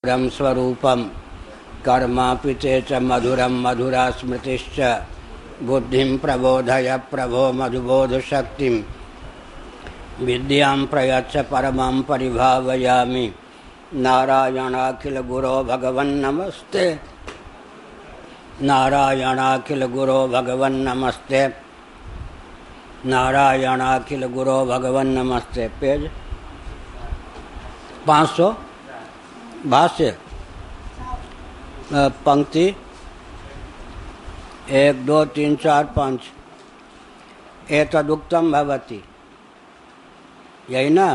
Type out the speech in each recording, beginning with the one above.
रम स्वरूपम कर्मापि ते च मधुरम मधुरा स्मृतिश्च बुद्धिं प्रबोधय प्रभो मधुबोध शक्तिं विद्यां प्रयच्छ परमां परिभावयामि। नारायणाखिल गुरो भगवन् नमस्ते, नारायणाखिल गुरो भगवन् नमस्ते, नारायणाखिल गुरो भगवन् नमस्ते। पेज 500 भाष्य पंक्ति 1 2 3 4 5 एतदुक्तम भवति, यही ना।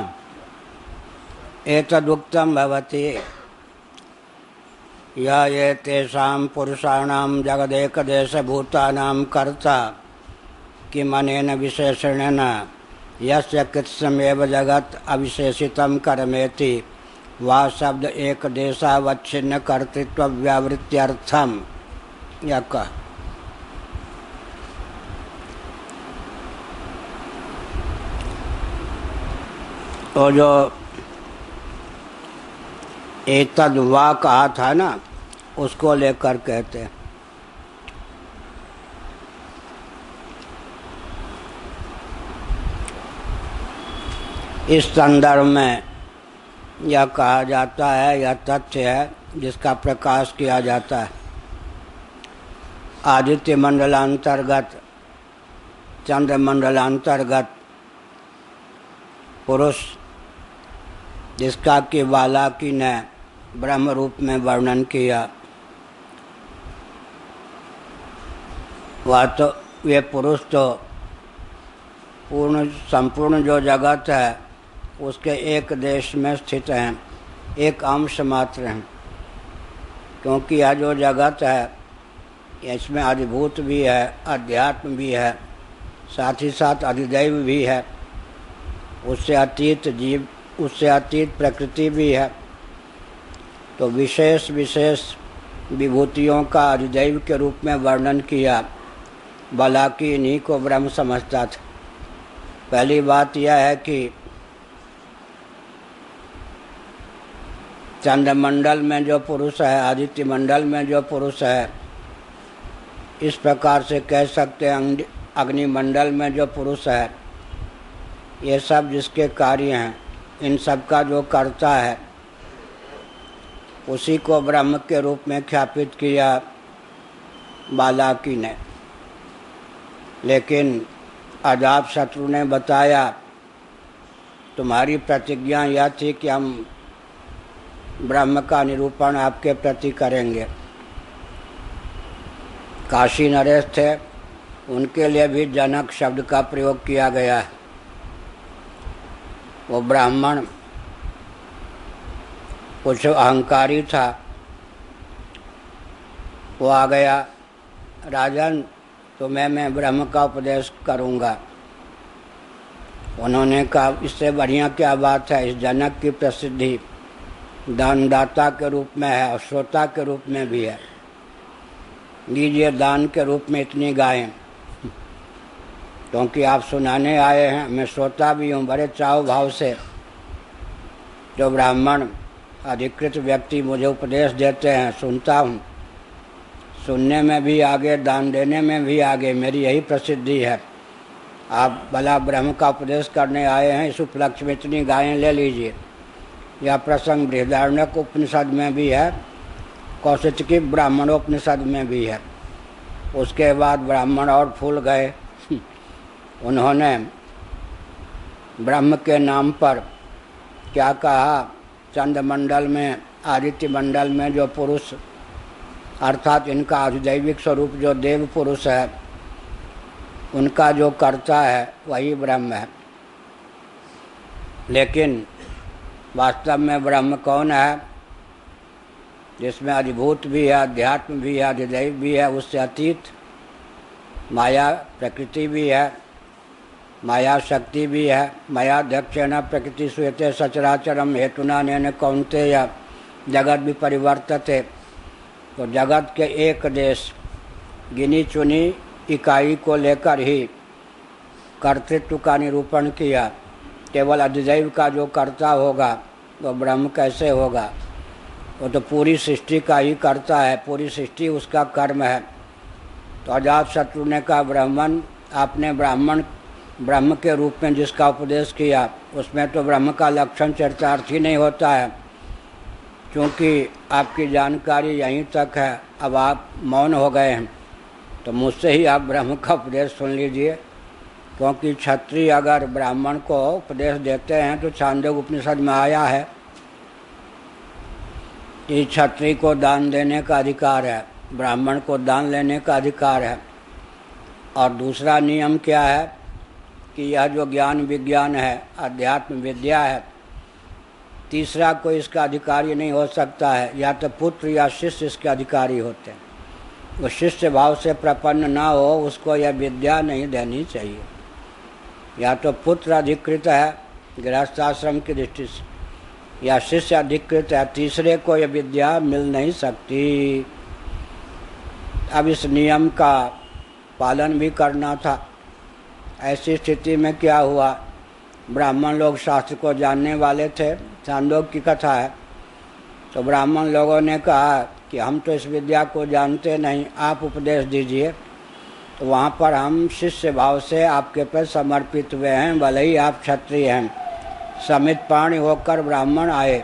एतदुक्तम भवति या ये तेषां पुरुषाणां जगदेकदेशभूतानां कर्ता किमनेन विशेषणेन यस्य कृत्स्नमेव जगत् अविशेषितं कर्मेति वा शब्द एक देशावच्छिन्न कर्तृत्व व्यावृत्त्यर्थम। या कह तो जो एतद वा कहा था ना, उसको लेकर कहते हैं। इस संदर्भ में यह कहा जाता है, यह तथ्य है जिसका प्रकाश किया जाता है। आदित्य मंडलांतर्गत, चंद्र मंडलांतर्गत पुरुष जिसका कि वालाकी ने ब्रह्म रूप में वर्णन किया, वह तो वे पुरुष तो पूर्ण संपूर्ण जो जगत है उसके एक देश में स्थित हैं, एक अंश मात्र हैं। क्योंकि यह जो जगत है इसमें अधिभूत भी है, अध्यात्म भी है, साथ ही साथ अधिदैव भी है, उससे अतीत जीव, उससे अतीत प्रकृति भी है। तो विशेष विशेष विभूतियों का अधिदैव के रूप में वर्णन किया। बालाकी इन्हीं को ब्रह्म समझता था। पहली बात यह है कि चंद्रमंडल में जो पुरुष है, आदित्य मंडल में जो पुरुष है, इस प्रकार से कह सकते हैं अग्निमंडल में जो पुरुष है, ये सब जिसके कार्य हैं, इन सब का जो कर्ता है, उसी को ब्रह्म के रूप में ख्यापित किया बालाकी ने। लेकिन अजातशत्रु ने बताया, तुम्हारी प्रतिज्ञा यह थी कि हम ब्रह्म का निरूपण आपके प्रति करेंगे। काशी नरेश थे, उनके लिए भी जनक शब्द का प्रयोग किया गया है। वो ब्राह्मण कुछ अहंकारी था, वो आ गया, राजन तुम्हें मैं ब्रह्म का उपदेश करूँगा। उन्होंने कहा इससे बढ़िया क्या बात है। इस जनक की प्रसिद्धि दानदाता के रूप में है और श्रोता के रूप में भी है। लीजिए दान के रूप में इतनी गायें, क्योंकि आप सुनाने आए हैं, मैं श्रोता भी हूँ। बड़े चाव भाव से जो ब्राह्मण अधिकृत व्यक्ति मुझे उपदेश देते हैं सुनता हूँ, सुनने में भी आगे, दान देने में भी आगे, मेरी यही प्रसिद्धि है। आप भला ब्रह्म का उपदेश करने आए हैं, इस उपलक्ष्य में इतनी गायें ले लीजिए। यह प्रसंग बृहदारण्यक उपनिषद में भी है, कौशिकी ब्राह्मणोपनिषद में भी है। उसके बाद ब्राह्मण और फूल गए। उन्होंने ब्रह्म के नाम पर क्या कहा, चंद्रमंडल में, आदित्य मंडल में जो पुरुष अर्थात इनका अधिदैविक स्वरूप जो देव पुरुष है, उनका जो कर्ता है वही ब्रह्म है। लेकिन वास्तव में ब्रह्म कौन है? जिसमें अधिभूत भी है, अध्यात्म भी है, अधिदैव भी है, उससे अतीत माया प्रकृति भी है, माया शक्ति भी है। माया दक्षेण प्रकृति श्वेते सचराचरम हेतुना नेन कौन्तेय जगत भी परिवर्तते। तो जगत के एक देश गिनी चुनी इकाई को लेकर ही कर्तृत्व का निरूपण किया। केवल अधिदैव का जो कर्ता होगा वो ब्रह्म कैसे होगा? वो तो पूरी सृष्टि का ही करता है, पूरी सृष्टि उसका कर्म है। तो अजातशत्रु ने कहा, ब्राह्मण, आपने ब्रह्म के रूप में जिसका उपदेश किया उसमें तो ब्रह्म का लक्षण चरितार्थ ही नहीं होता है। क्योंकि आपकी जानकारी यहीं तक है, अब आप मौन हो गए हैं, तो मुझसे ही आप ब्रह्म का उपदेश सुन लीजिए। क्योंकि क्षत्रिय अगर ब्राह्मण को उपदेश देते हैं तो छांदोग्य उपनिषद में आया है कि क्षत्रिय को दान देने का अधिकार है, ब्राह्मण को दान लेने का अधिकार है। और दूसरा नियम क्या है कि यह जो ज्ञान विज्ञान है, अध्यात्म विद्या है, तीसरा कोई इसका अधिकारी नहीं हो सकता है। या तो पुत्र या शिष्य इसके अधिकारी होते हैं। वो शिष्य भाव से प्रपन्न ना हो उसको यह विद्या नहीं देनी चाहिए। या तो पुत्र अधिकृत है गृहस्थाश्रम की दृष्टि से, या शिष्य अधिकृत है, तीसरे को यह विद्या मिल नहीं सकती। अब इस नियम का पालन भी करना था। ऐसी स्थिति में क्या हुआ, ब्राह्मण लोग शास्त्र को जानने वाले थे, छांदोग्य की कथा है, तो ब्राह्मण लोगों ने कहा कि हम तो इस विद्या को जानते नहीं, आप उपदेश दीजिए। तो वहाँ पर हम शिष्य भाव से आपके पर समर्पित हुए हैं, भले ही आप क्षत्रिय हैं। समित प्राणी होकर ब्राह्मण आए,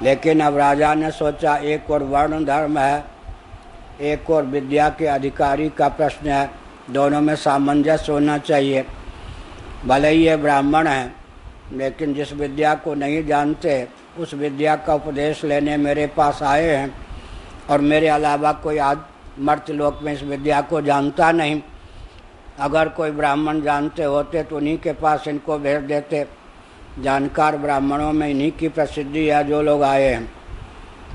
लेकिन अब राजा ने सोचा एक और वर्ण धर्म है, एक और विद्या के अधिकारी का प्रश्न है, दोनों में सामंजस्य होना चाहिए। भले ही ये ब्राह्मण हैं, लेकिन जिस विद्या को नहीं जानते उस विद्या का उपदेश लेने मेरे पास आए हैं, और मेरे अलावा कोई मर्त्यलोक में इस विद्या को जानता नहीं। अगर कोई ब्राह्मण जानते होते तो उन्हीं के पास इनको भेज देते। जानकार ब्राह्मणों में इन्हीं की प्रसिद्धि है जो लोग आए हैं।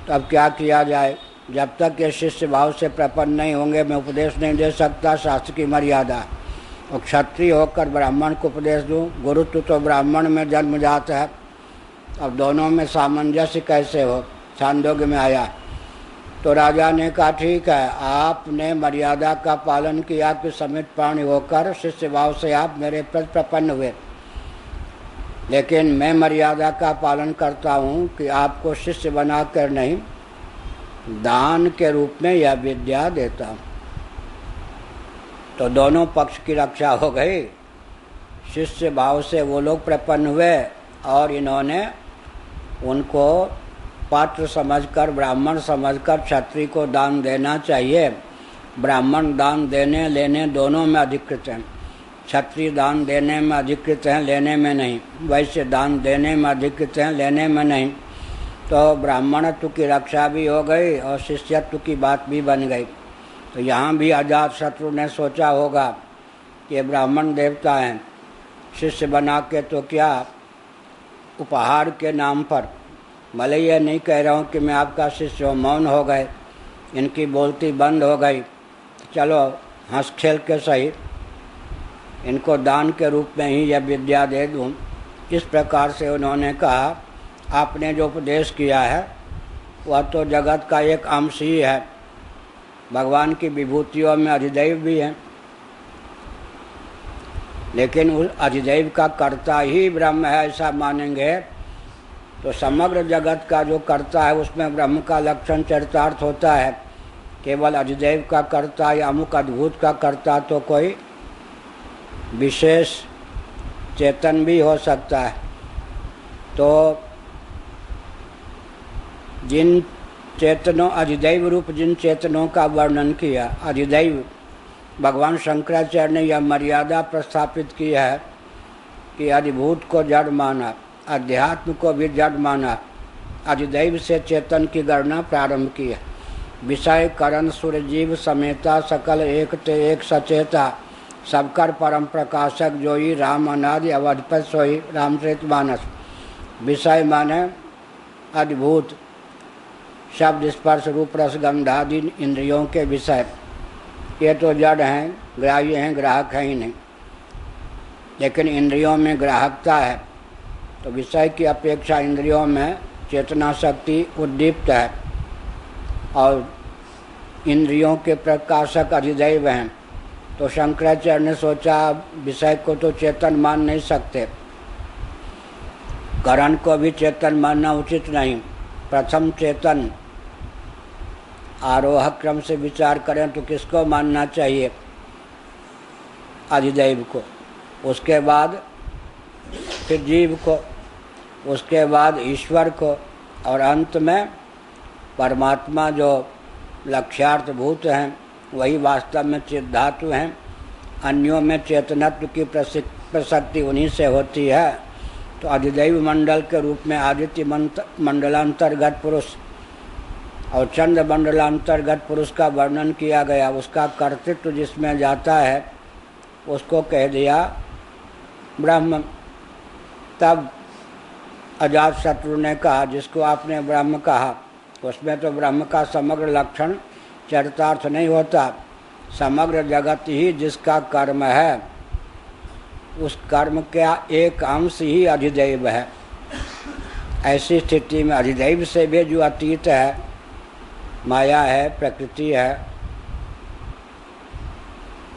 तो अब क्या किया जाए, जब तक ये शिष्य भाव से प्रपन्न नहीं होंगे मैं उपदेश नहीं दे सकता, शास्त्र की मर्यादा। और क्षत्रिय होकर ब्राह्मण को उपदेश दूँ, गुरुत्व तो ब्राह्मण में जन्मजात है। अब दोनों में सामंजस्य कैसे हो, छांदोग्य में आया। तो राजा ने कहा ठीक है, आपने मर्यादा का पालन किया कि समित प्राणी होकर शिष्य भाव से आप मेरे प्रति प्रपन्न हुए, लेकिन मैं मर्यादा का पालन करता हूँ कि आपको शिष्य बनाकर नहीं, दान के रूप में यह विद्या देता हूँ। तो दोनों पक्ष की रक्षा हो गई। शिष्य भाव से वो लोग प्रपन्न हुए और इन्होंने उनको पात्र समझकर, ब्राह्मण समझकर क्षत्रिय को दान देना चाहिए। ब्राह्मण दान देने लेने दोनों में अधिकृत हैं, क्षत्रिय दान देने में अधिकृत हैं, लेने में नहीं। वैश्य दान देने में अधिकृत हैं, लेने में नहीं। तो ब्राह्मणत्व की रक्षा भी हो गई और शिष्यत्व की बात भी बन गई। तो यहाँ भी अजातशत्रु ने सोचा होगा कि ब्राह्मण देवता हैं, शिष्य बना के तो क्या, उपहार के नाम पर। भले ये नहीं कह रहा हूँ कि मैं आपका शिष्य हूँ, मौन हो गए, इनकी बोलती बंद हो गई, चलो हंस खेल के सही इनको दान के रूप में ही यह विद्या दे दूँ। इस प्रकार से उन्होंने कहा, आपने जो उपदेश किया है वह तो जगत का एक अंश ही है, भगवान की विभूतियों में अधिदैव भी है, लेकिन उस अधिदैव का कर्ता ही ब्रह्म है ऐसा मानेंगे तो समग्र जगत का जो कर्ता है उसमें ब्रह्म का लक्षण चरितार्थ होता है। केवल अधिदैव का कर्ता या अमुक अद्भुत का कर्ता तो कोई विशेष चेतन भी हो सकता है। तो जिन चेतनों, अधिदैव रूप जिन चेतनों का वर्णन किया, अधिदैव, भगवान शंकराचार्य ने यह मर्यादा प्रस्थापित की है कि अधिभूत को जड़ माना, अध्यात्म को भी जड़ माना, अधिदैव से चेतन की गणना प्रारंभ की है। विषय करण सुरजीव समेता सकल एक ते एक सचेता, सबकर परम प्रकाशक जोई राम अनादि अवधपत सोई रामचरितमानस। विषय माने अद्भुत, शब्द स्पर्श रूप रस गंधादि इंद्रियों के विषय, ये तो जड़ हैं, ग्राह्य हैं, ग्राहक हैं ही नहीं। लेकिन इंद्रियों में ग्राहकता है, तो विषय की अपेक्षा इंद्रियों में चेतना शक्ति उद्दीप्त है और इंद्रियों के प्रकाशक अधिदैव हैं। तो शंकराचार्य ने सोचा विषय को तो चेतन मान नहीं सकते, करण को भी चेतन मानना उचित नहीं, प्रथम चेतन आरोह क्रम से विचार करें तो किसको मानना चाहिए? अधिदैव को, उसके बाद फिर जीव को, उसके बाद ईश्वर को, और अंत में परमात्मा जो लक्ष्यार्थ भूत हैं वही वास्तव में चित धातु हैं। अन्यों में चेतनत्व की प्रसक्ति उन्हीं से होती है। तो अधिदैव मंडल के रूप में आदित्य मंडलांतर्गत पुरुष और चंद्र मंडलांतर्गत पुरुष का वर्णन किया गया। उसका कर्तृत्व जिसमें जाता है उसको कह दिया ब्रह्म। तब अजातशत्रु ने कहा, जिसको आपने ब्रह्म कहा उसमें तो ब्रह्म का समग्र लक्षण चरितार्थ नहीं होता। समग्र जगत ही जिसका कर्म है उस कर्म का एक अंश ही अधिदैव है। ऐसी स्थिति में अधिदैव से भी जो अतीत है, माया है, प्रकृति है,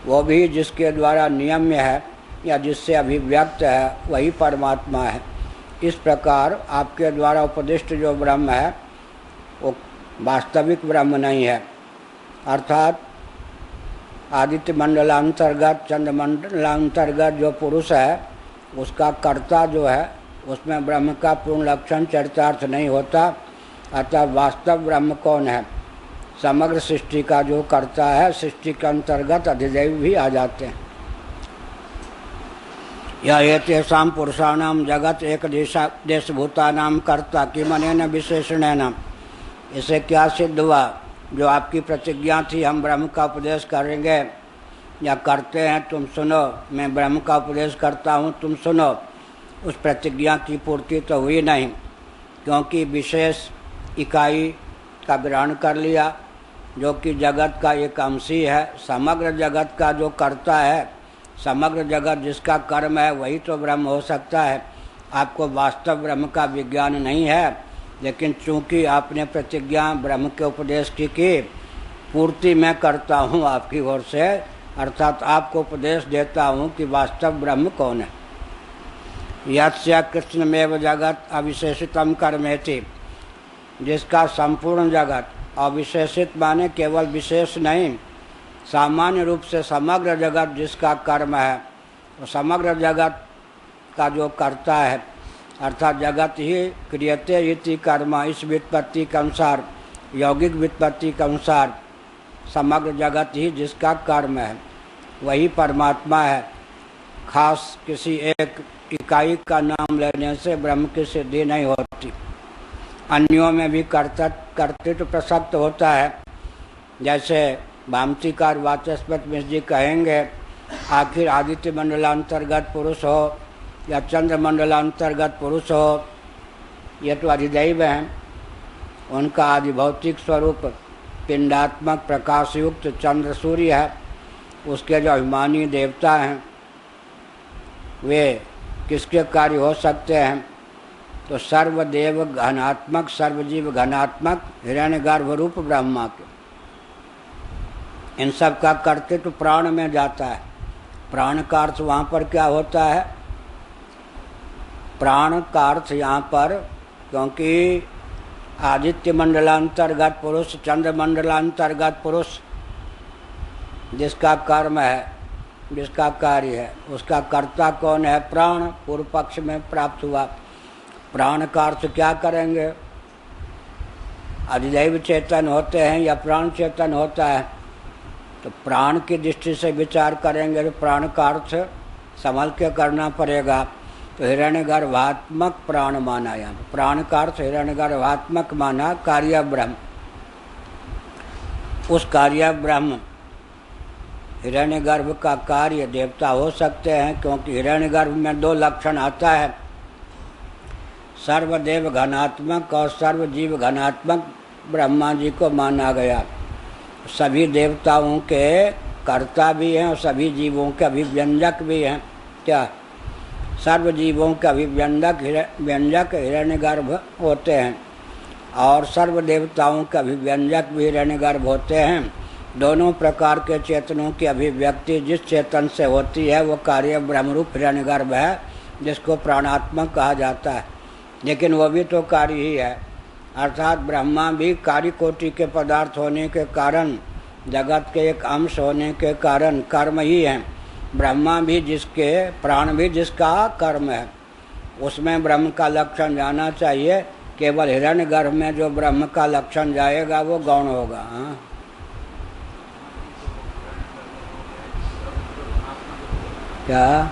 वो भी जिसके द्वारा नियम्य है या जिससे अभिव्यक्त है वही परमात्मा है। इस प्रकार आपके द्वारा उपदिष्ट जो ब्रह्म है वो वास्तविक ब्रह्म नहीं है। अर्थात आदित्य मंडलांतर्गत चंद्र मंडलांतर्गत जो पुरुष है उसका कर्ता जो है उसमें ब्रह्म का पूर्ण लक्षण चरितार्थ नहीं होता। अतः वास्तव ब्रह्म कौन है? समग्र सृष्टि का जो कर्ता है, सृष्टि के अंतर्गत अधिदैव भी आ जाते हैं। या एतेषां पुरुषाणाम जगत एक देशभूतानाम कर्ता किमनेन विशेषणेन। इसे क्या सिद्ध हुआ? जो आपकी प्रतिज्ञा थी हम ब्रह्म का उपदेश करेंगे या करते हैं, तुम सुनो, मैं ब्रह्म का उपदेश करता हूँ, तुम सुनो, उस प्रतिज्ञा की पूर्ति तो हुई नहीं, क्योंकि विशेष इकाई का ग्रहण कर लिया जो कि जगत का एक अंश ही है। समग्र जगत का जो कर्ता है, समग्र जगत जिसका कर्म है वही तो ब्रह्म हो सकता है। आपको वास्तव ब्रह्म का विज्ञान नहीं है, लेकिन चूंकि आपने प्रतिज्ञा ब्रह्म के उपदेश की पूर्ति मैं करता हूँ आपकी ओर से, अर्थात आपको उपदेश देता हूँ कि वास्तव ब्रह्म कौन है। यस्य कृष्णमेव जगत अविशेषितम कर्मेति। जिसका संपूर्ण जगत, अविशेषित माने केवल विशेष नहीं, सामान्य रूप से समग्र जगत जिसका कर्म है, तो समग्र जगत का जो कर्ता है, अर्थात जगत ही क्रियते इति कर्म, इस व्युत्पत्ति के अनुसार, यौगिक व्युत्पत्ति के अनुसार समग्र जगत ही जिसका कर्म है वही परमात्मा है। खास किसी एक इकाई का नाम लेने से ब्रह्म की सिद्धि नहीं होती। अन्यों में भी कर्तृत्व प्रसक्त होता है। जैसे भामतीकार वाचस्पति मिश्र जी कहेंगे, आखिर आदित्य मंडलांतर्गत पुरुष हो या चंद्र मंडलांतर्गत पुरुष हो, ये तो अधिदैव हैं। उनका आदिभौतिक स्वरूप पिंडात्मक प्रकाशयुक्त चंद्र सूर्य है। उसके जो अभिमानी देवता हैं वे किसके कार्य हो सकते हैं? तो सर्वदेव घनात्मक, सर्वजीव घनात्मक हिरण्यगर्भ रूप ब्रह्मा के। इन सब का कर्तृत्व प्राण में जाता है। प्राण का अर्थ वहाँ पर क्या होता है? प्राण का अर्थ यहाँ पर, क्योंकि आदित्य मंडलांतर्गत पुरुष, चंद्र मंडलांतर्गत पुरुष जिसका कर्म है, जिसका कार्य है, उसका कर्ता कौन है? प्राण। पूर्व पक्ष में प्राप्त हुआ। प्राण का अर्थ क्या करेंगे? अधिदैव चेतन होते हैं या प्राण चेतन होता है? तो प्राण की दृष्टि से विचार करेंगे तो प्राण का अर्थ संभल के करना पड़ेगा। तो हिरण्यगर्भात्मक प्राण माना। यहाँ प्राण का अर्थ हिरण्यगर्भात्मक माना, कार्य ब्रह्म। उस कार्य ब्रह्म हिरण्यगर्भ का कार्य देवता हो सकते हैं, क्योंकि हिरण्यगर्भ में दो लक्षण आता है, सर्वदेव घनात्मक और सर्वजीव घनात्मक ब्रह्मा जी को माना गया। सभी देवताओं के कर्ता भी हैं और सभी जीवों के अभिव्यंजक भी हैं। क्या? सर्वजीवों के अभिव्यंजक व्यंजक हिरण्यगर्भ होते हैं और सर्व देवताओं के अभिव्यंजक भी हिरण्यगर्भ होते हैं। दोनों प्रकार के चेतनों की अभिव्यक्ति जिस चेतन से होती है वो कार्य ब्रह्मरूप हिरण्यगर्भ है, जिसको प्राणात्मक कहा जाता है। लेकिन वो भी तो कार्य ही है। अर्थात ब्रह्मा भी कार्य कोटि के पदार्थ होने के कारण, जगत के एक अंश होने के कारण कर्म ही है। ब्रह्मा भी जिसके, प्राण भी जिसका कर्म है, उसमें ब्रह्म का लक्षण जाना चाहिए। केवल हिरण्यगर्भ में जो ब्रह्म का लक्षण जाएगा वो गौण होगा। हाँ, क्या?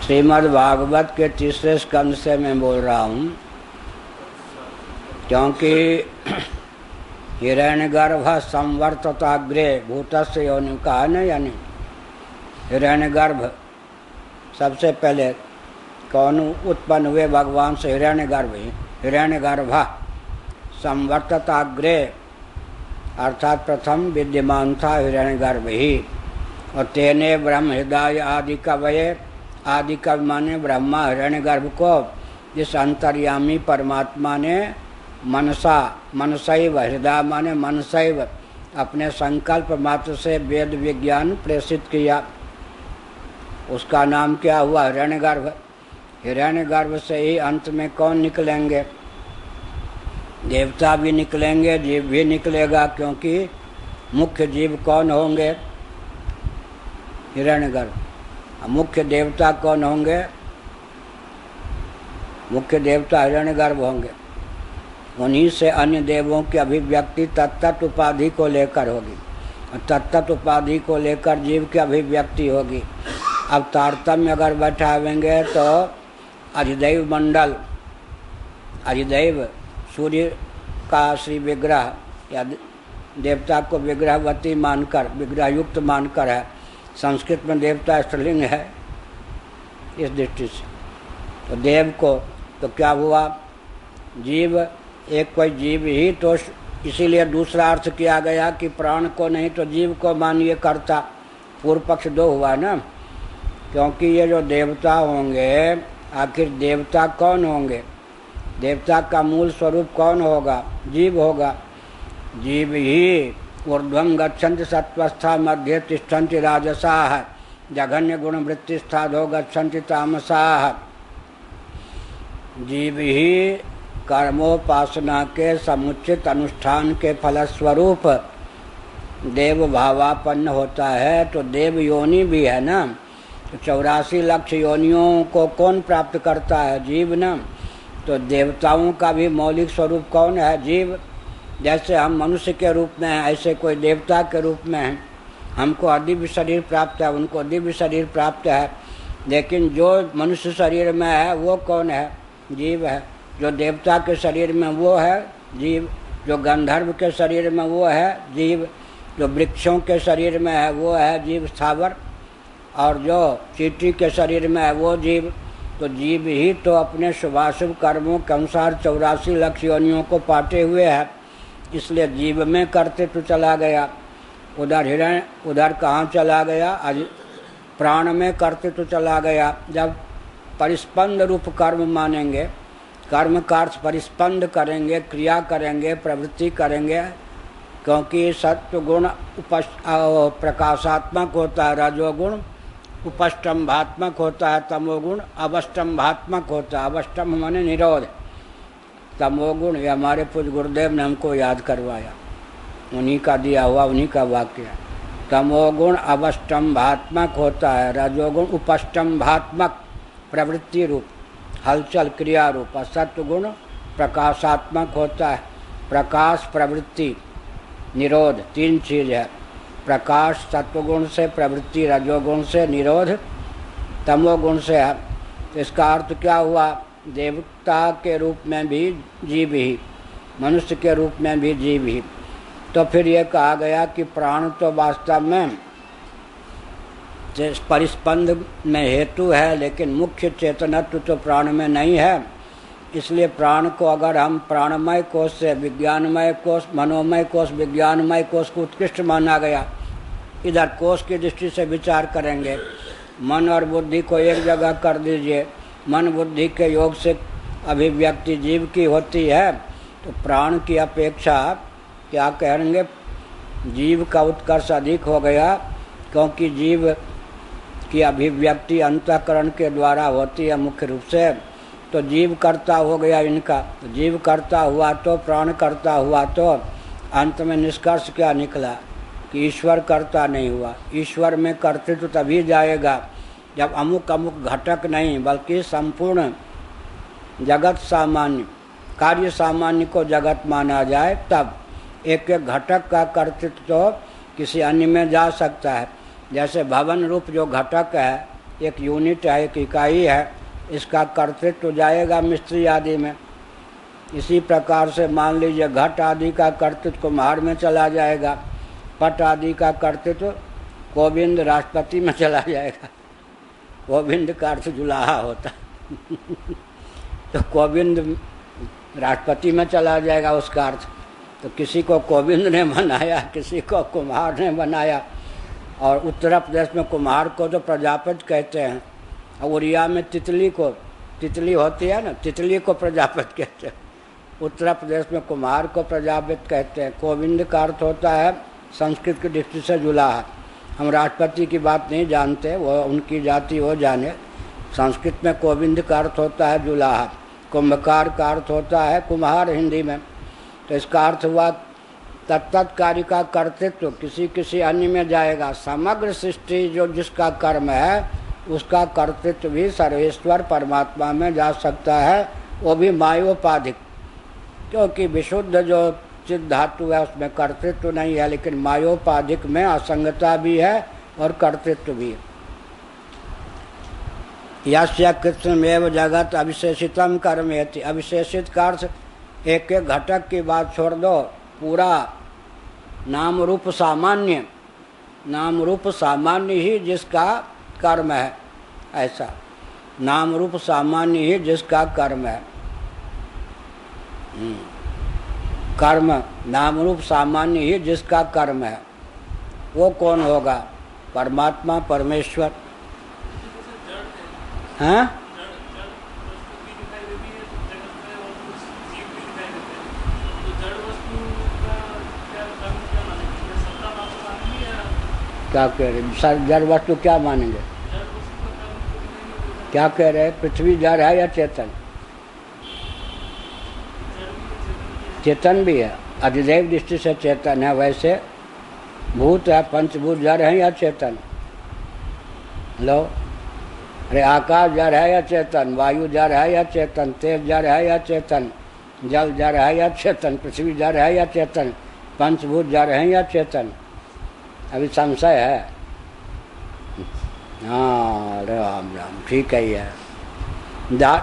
श्रीमद् भागवत के तीसरे स्कंद से मैं बोल रहा हूँ, क्योंकि हिरण्यगर्भ संवर्तताग्रे भूतस्य योनि का है ना, यानी हिरण्यगर्भ सबसे पहले कौन उत्पन्न हुए? भगवान से हिरण्यगर्भ ही। हिरण्यगर्भ संवर्तताग्रे अर्थात प्रथम विद्यमान था हिरण्यगर्भ ही। और तेने ब्रह्म हृदय आदि कवये, आदि कवि माने ब्रह्मा हिरण्यगर्भ को जिस अंतर्यामी परमात्मा ने मनसा, मनसैव, हृदय माने मनसैव, अपने संकल्प मात्र से वेद विज्ञान प्रेषित किया, उसका नाम क्या हुआ? हिरण्यगर्भ। हिरण्यगर्भ से ही अंत में कौन निकलेंगे? देवता भी निकलेंगे, जीव भी निकलेगा, क्योंकि मुख्य जीव कौन होंगे? हिरण्यगर्भ। मुख्य देवता कौन होंगे? मुख्य देवता हिरण्यगर्भ होंगे। उन्हीं से अन्य देवों की अभिव्यक्ति तत्त उपाधि को लेकर होगी, और तत्त उपाधि को लेकर जीव की अभिव्यक्ति होगी। अब तारतम्य अगर बैठावेंगे तो अधिदैव मंडल, अधिदैव सूर्य का श्री विग्रह या देवता को विग्रहवती मानकर, विग्रह युक्त मानकर है। संस्कृत में देवता स्त्रीलिंग है इस दृष्टि से। तो देव को तो क्या हुआ? जीव, एक कोई जीव ही, तो इसीलिए दूसरा अर्थ किया गया कि प्राण को नहीं तो जीव को मानिए कर्ता। पूर्व पक्ष दो हुआ ना, क्योंकि ये जो देवता होंगे, आखिर देवता कौन होंगे? देवता का मूल स्वरूप कौन होगा? जीव होगा। जीव ही ऊर्ध्वं गच्छन्ति सत्वस्था मध्ये तिष्ठन्ति राजसाः जघन्य गुण वृत्तिस्थाधो गच्छन्ति तामसाः। जीव ही कर्मोपासना के समुचित अनुष्ठान के फलस्वरूप देव भावापन्न होता है। तो देव योनि भी है ना, तो 84 लाख योनियों को कौन प्राप्त करता है? जीव ना। तो देवताओं का भी मौलिक स्वरूप कौन है? जीव। जैसे हम मनुष्य के रूप में हैं, ऐसे कोई देवता के रूप में है। हमको दिव्य शरीर प्राप्त है, उनको दिव्य शरीर प्राप्त है, लेकिन जो मनुष्य शरीर में है वो कौन है? जीव है। जो देवता के शरीर में वो है जीव, जो गंधर्व के शरीर में वो है जीव, जो वृक्षों के शरीर में है वो है जीव स्थावर, और जो चींटी के शरीर में है वो जीव। तो जीव ही तो अपने शुभाशुभ कर्मों के अनुसार 84 लाख योनियों को पाटे हुए है। इसलिए जीव में करते तो चला गया, उधर हिरण्य, उधर कहाँ चला गया? प्राण में करते तो चला गया। जब परिस्पंद रूप कर्म मानेंगे, कर्म का अर्थ परिस्पंद करेंगे, क्रिया करेंगे, प्रवृत्ति करेंगे, क्योंकि सत्व गुण प्रकाशात्मक होता है, रजोगुण उपष्टम्भात्मक होता है, तमोगुण अवष्टम्भात्मक होता है। अवष्टम्भ माने निरोध, तमोगुण ये हमारे पूज्य गुरुदेव ने हमको याद करवाया, उन्हीं का दिया हुआ, उन्हीं का वाक्य है। तमोगुण अवष्टम्भात्मक होता है, रजोगुण उपष्टम्भात्मक प्रवृत्ति रूप हलचल क्रिया रूप, और सत्वगुण प्रकाशात्मक होता है, प्रकाश प्रवृत्ति निरोध, तीन चीज है। प्रकाश सत्वगुण से, प्रवृत्ति रजोगुण से, निरोध तमोगुण से है। तो इसका अर्थ क्या हुआ? देवता के रूप में भी जीव ही, मनुष्य के रूप में भी जीव ही। तो फिर ये कहा गया कि प्राण तो वास्तव में परिस्पंद में हेतु है, लेकिन मुख्य चेतनत्व तो प्राण में नहीं है। इसलिए प्राण को अगर हम प्राणमय कोश से विज्ञानमय कोश, मनोमय कोश, विज्ञानमय कोश को उत्कृष्ट माना गया, इधर कोश की दृष्टि से विचार करेंगे, मन और बुद्धि को एक जगह कर दीजिए, मन बुद्धि के योग से अभिव्यक्ति जीव की होती है, तो प्राण की अपेक्षा क्या कहेंगे? जीव का उत्कर्ष अधिक हो गया, क्योंकि जीव की अभिव्यक्ति अंतःकरण के द्वारा होती है मुख्य रूप से, तो जीव कर्ता हो गया इनका। तो जीव कर्ता हुआ तो प्राण कर्ता हुआ तो अंत में निष्कर्ष क्या निकला कि ईश्वर कर्ता नहीं हुआ। ईश्वर में कर्तृत्व तभी जाएगा जब अमुक अमुक घटक नहीं बल्कि संपूर्ण जगत सामान्य, कार्य सामान्य को जगत माना जाए, तब एक एक घटक का कर्तृत्व तो किसी अन्य में जा सकता है। जैसे भवन रूप जो घटक है, एक यूनिट है, एक इकाई है, इसका कर्तृत्व तो जाएगा मिस्त्री आदि में। इसी प्रकार से मान लीजिए घट आदि का कर्तृत्व कुम्हार में चला जाएगा, पट आदि का कर्तृत्व गोविंद राष्ट्रपति में चला जाएगा। गोविंद का अर्थ जुलाहा होता तो गोविंद राष्ट्रपति में चला जाएगा उसका अर्थ। तो किसी को गोविंद ने बनाया, किसी को कुम्हार ने बनाया। और उत्तर प्रदेश में कुम्हार को तो प्रजापति कहते हैं, और उड़िया में तितली को, तितली होती है ना, तितली को प्रजापति कहते हैं। उत्तर प्रदेश में कुम्हार को प्रजापति कहते हैं। गोविंद का अर्थ होता है संस्कृत की दृष्टि से जुलाहा। हम राष्ट्रपति की बात नहीं जानते, वो उनकी जाति वो जाने। संस्कृत में गोविंद का अर्थ होता है जुलाहा, कुंभकार का अर्थ होता है कुम्हार हिंदी में। तो इसका अर्थ हुआ तत्त कार्य का कर्तृत्व किसी किसी अन्य में जाएगा। समग्र सृष्टि जो जिसका कर्म है उसका कर्तृत्व भी सर्वेश्वर परमात्मा में जा सकता है, वो भी मायोपाधिक, क्योंकि विशुद्ध जो चित्त धातु है उसमें कर्तृत्व नहीं है, लेकिन मायोपाधिक में असंगता भी है और कर्तृत्व भी है। यस्य कृष्णमेव जगत अविशेषितम कर्मेति। अविशेषित का अर्थ एक एक घटक की बात छोड़ दो, पूरा नाम रूप सामान्य, नाम रूप सामान्य ही जिसका कर्म है, ऐसा नाम रूप सामान्य ही जिसका कर्म है। कर्म नाम रूप सामान्य ही जिसका कर्म है, वो कौन होगा? परमात्मा, परमेश्वर। हाँ, क्या कह रहे सर? जड़ वस्तु क्या मानेंगे? क्या कह रहे? पृथ्वी जड़ है या चेतन? चेतन भी है, अधिदैव दृष्टि से चेतन है। वैसे भूत है, पंचभूत जड़ है या चेतन? लो, अरे आकाश जड़ है या चेतन? वायु जड़ है या चेतन? तेज जड़ है या चेतन? जल जड़ है या चेतन? पृथ्वी जड़ है या चेतन? पंचभूत जड़ है या चेतन? अभी संशय है। हाँ, राम राम, ठीक है। ये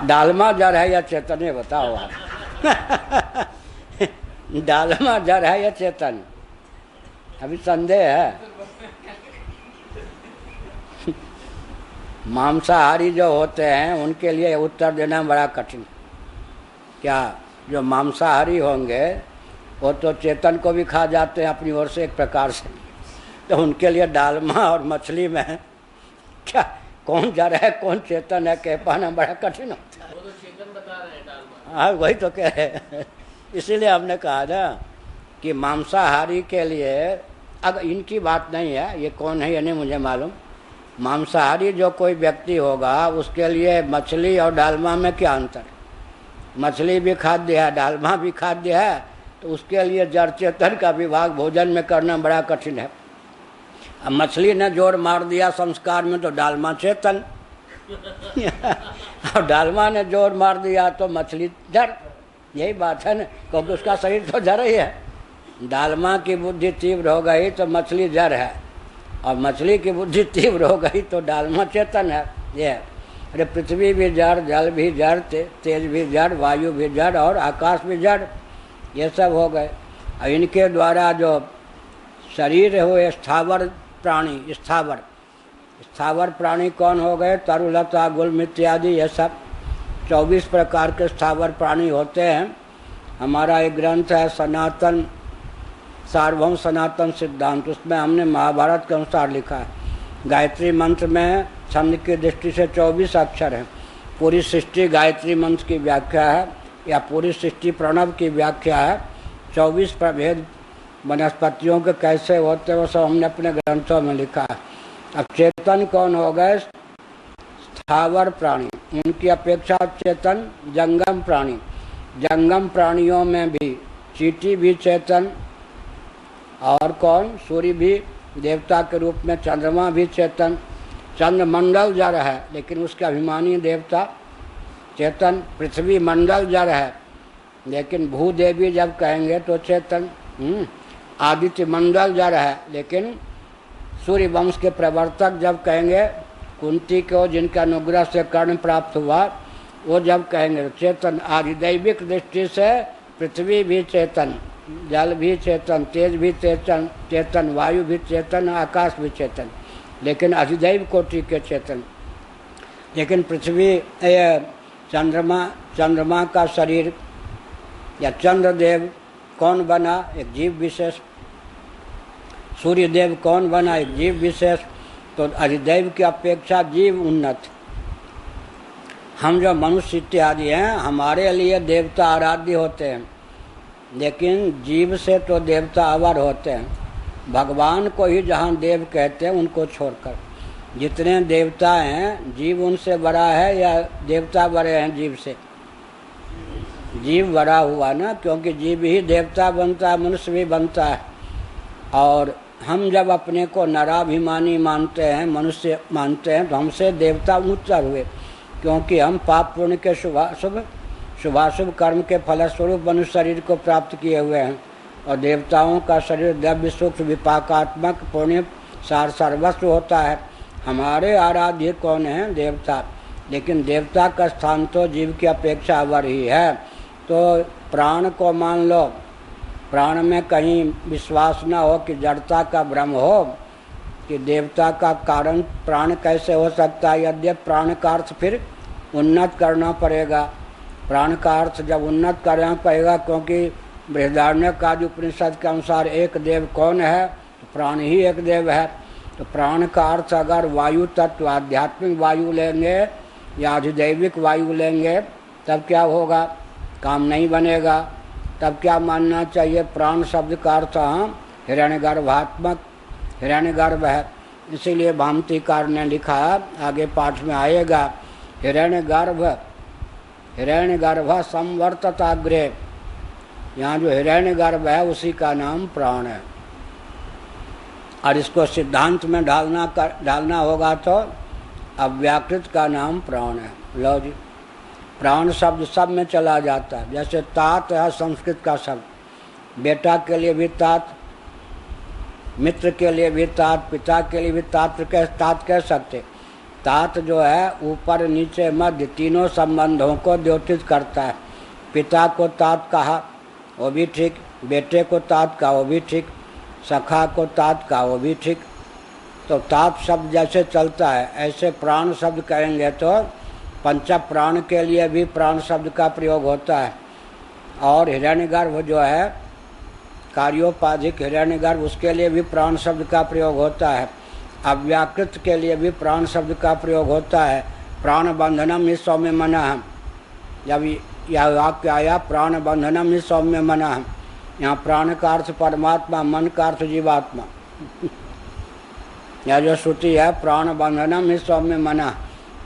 डालमा जड़ है या चेतन, ये बताओ आप। डालमा जड़ है या चेतन? अभी संदेह है। मांसाहारी जो होते हैं उनके लिए उत्तर देना बड़ा कठिन। क्या जो मांसाहारी होंगे वो तो चेतन को भी खा जाते हैं अपनी ओर से एक प्रकार से, तो उनके लिए डालमा और मछली में क्या कौन जड़ है कौन चेतन है कह पाना बड़ा कठिन होता है। वो तो चेतन बता रहे हैं डालमा। हाँ, वही तो कह रहे हैं। इसीलिए हमने कहा ना कि मांसाहारी के लिए, अगर इनकी बात नहीं है, ये कौन है ये नहीं मुझे मालूम, मांसाहारी जो कोई व्यक्ति होगा उसके लिए मछली और डालमा में क्या अंतर? मछली भी खाद्य है, डालमा भी खाद्य है, तो उसके लिए जड़ चेतन का विभाग भोजन में करना बड़ा कठिन है। अब मछली ने जोर मार दिया संस्कार में तो डालमा चेतन और डालमा ने जोर मार दिया तो मछली जड़। यही बात है ना, क्योंकि उसका शरीर तो जड़ ही है। डालमा की बुद्धि तीव्र हो गई तो मछली जड़ है, और मछली की बुद्धि तीव्र हो गई तो डालमा चेतन है। ये अरे पृथ्वी भी जड़, जल भी जड़, तेज भी जड़, वायु भी जड़ और आकाश भी जड़, ये सब हो गए। और इनके द्वारा जो शरीर है वो स्थावर प्राणी, स्थावर प्राणी कौन हो गए? तरुलता, गुल्म इत्यादि, ये सब 24 प्रकार के स्थावर प्राणी होते हैं। हमारा एक ग्रंथ है सनातन सार्वभौम सनातन सिद्धांत, उसमें हमने महाभारत के अनुसार लिखा है। गायत्री मंत्र में छंद की दृष्टि से 24 अक्षर हैं। पूरी सृष्टि गायत्री मंत्र की व्याख्या है, या पूरी सृष्टि प्रणव की व्याख्या है। 24 प्रभेद वनस्पतियों के कैसे होते वो सब हमने अपने ग्रंथों में लिखा है। अब चेतन कौन हो गए? स्थावर प्राणी। उनकी अपेक्षा चेतन जंगम प्राणी, जंगम प्राणियों में भी चींटी भी चेतन, और कौन, सूर्य भी देवता के रूप में, चंद्रमा भी चेतन, चंद्रमंडल जड़ है लेकिन उसके अभिमानी देवता चेतन, पृथ्वी मंडल जड़ है लेकिन भूदेवी जब कहेंगे तो चेतन, आदित्य मंडल जड़ है लेकिन सूर्य वंश के प्रवर्तक जब कहेंगे, कुंती को जिनका अनुग्रह से कर्ण प्राप्त हुआ वो जब कहेंगे तो चेतन। आधिदैविक दृष्टि से पृथ्वी भी चेतन, जल भी चेतन, तेज भी चेतन, चेतन वायु भी चेतन, आकाश भी चेतन, लेकिन अधिदैव कोटि के चेतन। लेकिन पृथ्वी चंद्रमा का शरीर या चंद्रदेव कौन बना, एक जीव विशेष, सूर्यदेव कौन बना, एक जीव विशेष, तो अधिदैव की अपेक्षा जीव उन्नत। हम जो मनुष्य इत्यादि हैं हमारे लिए देवता आराध्य होते हैं, लेकिन जीव से तो देवता अवर होते हैं। भगवान को ही जहाँ देव कहते हैं उनको छोड़कर जितने देवता हैं, जीव उनसे बड़ा है या देवता बड़े हैं जीव से? जीव बड़ा हुआ ना, क्योंकि जीव ही देवता बनता है, मनुष्य भी बनता है। और हम जब अपने को नराभिमानी मानते हैं, मनुष्य मानते हैं, तो हमसे देवता ऊंचा हुए, क्योंकि हम पाप पुण्य के शुभाशुभ कर्म के फलस्वरूप मनुष्य शरीर को प्राप्त किए हुए हैं। और देवताओं का शरीर द्रव्य सूक्ष्म विपाकात्मक पुण्य सार सर्वस्व होता है। हमारे आराध्य कौन है? देवता। लेकिन देवता का स्थान तो जीव की अपेक्षा अवर ही है। तो प्राण को मान लो, प्राण में कहीं विश्वास न हो कि जड़ता का भ्रम हो कि देवता का कारण प्राण कैसे हो सकता है। यद्यपि प्राण का अर्थ फिर उन्नत करना पड़ेगा, प्राण का अर्थ जब उन्नत करना पड़ेगा, क्योंकि बृहदारण्यक उपनिषद के अनुसार एक देव कौन है? तो प्राण ही एक देव है। तो प्राण का अर्थ अगर वायु तत्व आध्यात्मिक वायु लेंगे या अधिदैविक वायु लेंगे तब क्या होगा? काम नहीं बनेगा। तब क्या मानना चाहिए? प्राण शब्द का अर्थ हिरण्यगर्भात्मक हिरण्यगर्भ है। इसीलिए भामतीकार ने लिखा, आगे पाठ में आएगा, हिरण्यगर्भ संवर्तताग्रे। यहाँ जो हिरण्यगर्भ है उसी का नाम प्राण है। और इसको सिद्धांत में डालना होगा तो अव्याकृत का नाम प्राण है। लो जी, प्राण शब्द सब में चला जाता है। जैसे तात है संस्कृत का शब्द, बेटा के लिए भी तात, मित्र के लिए भी तात, पिता के लिए भी तात कह सकते। तात जो है ऊपर नीचे मध्य तीनों संबंधों को द्योतित करता है। पिता को तात कहा वो भी ठीक, बेटे को तात कहा वो भी ठीक, सखा को तात कहा वो भी ठीक। तो तात शब्द जैसे चलता है ऐसे प्राण शब्द कहेंगे तो पंच प्राण के लिए भी प्राण शब्द का प्रयोग होता है। और हिरण्यगर्भ जो है कार्योपाधिक हिरण्यगर्भ, उसके लिए भी प्राण शब्द का प्रयोग होता है। अव्याकृत के लिए भी प्राण शब्द का प्रयोग होता है। प्राण बंधनम ही सौम्य मना है। जब यह वाक्य आया प्राण बंधनम ही सौम्य मना है, यहाँ प्राण का अर्थ परमात्मा, मन का अर्थ जीवात्मा। यह जो श्रुति है प्राण बंधनम ही सौम्य मना,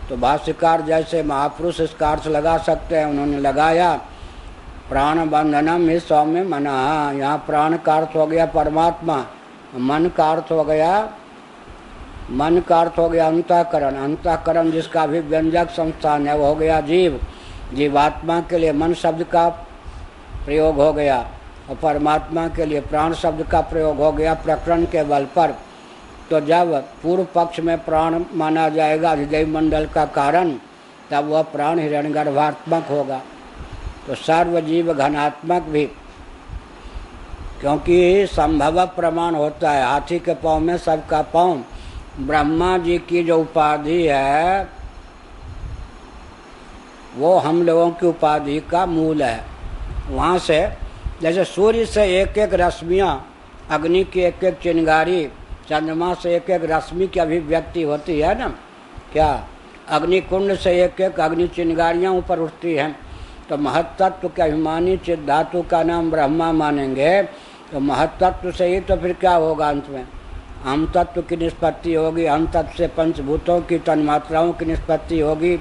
तो भाष्यकार जैसे महापुरुष इसका अर्थ लगा सकते हैं, उन्होंने लगाया प्राण बंधनम ही सौम्य मना। यहाँ प्राण का अर्थ हो गया परमात्मा, मन का अर्थ हो गया अंतःकरण। अंतःकरण जिसका भी व्यंजक संस्थान है वो हो गया जीव। जीवात्मा के लिए मन शब्द का प्रयोग हो गया और परमात्मा के लिए प्राण शब्द का प्रयोग हो गया प्रकरण के बल पर। तो जब पूर्व पक्ष में प्राण माना जाएगा अधिदैव मंडल का कारण, तब वह प्राण हिरण्यगर्भात्मक होगा। तो सर्वजीव घनात्मक भी, क्योंकि संभव प्रमाण होता है, हाथी के पाँव में सबका पाँव। ब्रह्मा जी की जो उपाधि है वो हम लोगों की उपाधि का मूल है। वहाँ से जैसे सूर्य से एक एक रश्मियाँ, अग्नि की एक एक चिंगारी, चंद्रमा से एक एक रश्मि की अभिव्यक्ति होती है ना, क्या अग्निकुंड से एक एक अग्नि चिंगारियाँ ऊपर उठती हैं। तो महत्तत्व के अभिमानी चित धातु का नाम ब्रह्मा मानेंगे, तो महत्तत्व से ही तो फिर क्या होगा अंत में? हम तत्व की निष्पत्ति होगी, हम तत्व से पंचभूतों की तन्मात्राओं की निष्पत्ति होगी,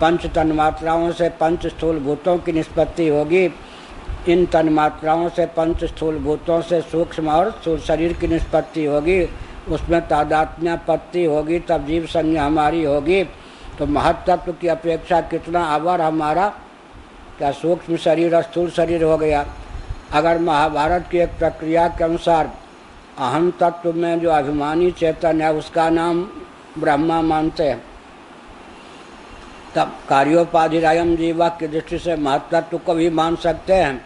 पंच तन्मात्राओं से पंच स्थूल भूतों की निष्पत्ति होगी। इन तन्मात्राओं से पंच स्थूल भूतों से सूक्ष्म और स्थूल शरीर की निष्पत्ति होगी। उसमें तादात्म्यपत्ति होगी, तब जीव संज्ञा हमारी होगी। तो महत्तत्व की अपेक्षा कितना अवर हमारा क्या सूक्ष्म शरीर और स्थूल शरीर हो गया। अगर महाभारत की एक प्रक्रिया के अनुसार अहम तत्व में जो अभिमानी चेतन है उसका नाम ब्रह्मा मानते हैं, तब कार्योपाधिरायम जीवा की दृष्टि से महत्तत्व को भी मान सकते हैं।